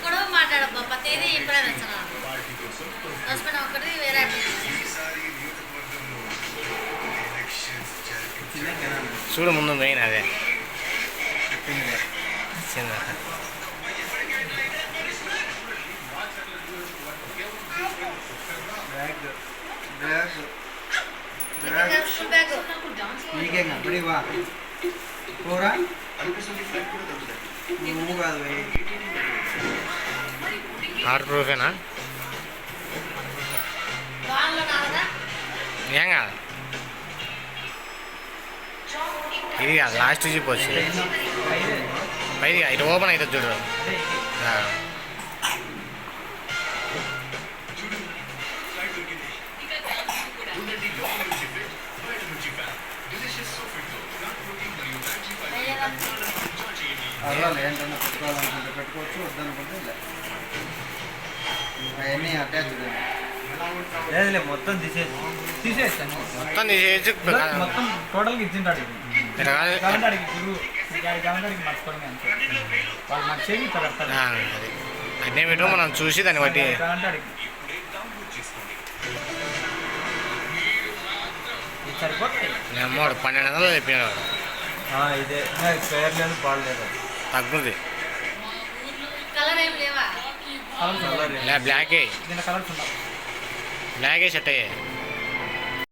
కూడా మాట్లాడబ్బా ప్రతిదీ ఇప్పుడే నచ్చిన ఒకటి వేరే చూడు ముందు మెయిన్ అదే వాటర్ ప్రూఫేనా ఏం కాదు ఇది కాదు లాస్ట్ చెప్పొచ్చు పైది ఇది ఓపెన్ అవుతుంది చూడు ఏంటన్నా పెట్టుకోవాలనుకుంటే పెట్టుకోవచ్చు, వద్దనుకుంటే అవన్నీ అటాచ్ లేదులే. మొత్తం తీసేస్తాను, మొత్తం తీసేసి మొత్తం టోటల్గా ఇచ్చింటాడు. అన్నీ పెట్టు మనం చూసి దాన్ని బట్టి సరిపోతాయి. అమ్మవాడు 1200 చెప్పినాడు. ఇదే పేరు లేదు పాలు లేదు, తగ్గుంది కలర్ ఏం లేవా బ్లాకే కలర్స్ ఉన్నాయి. బ్లాకే సెట్ అయ్యాయి.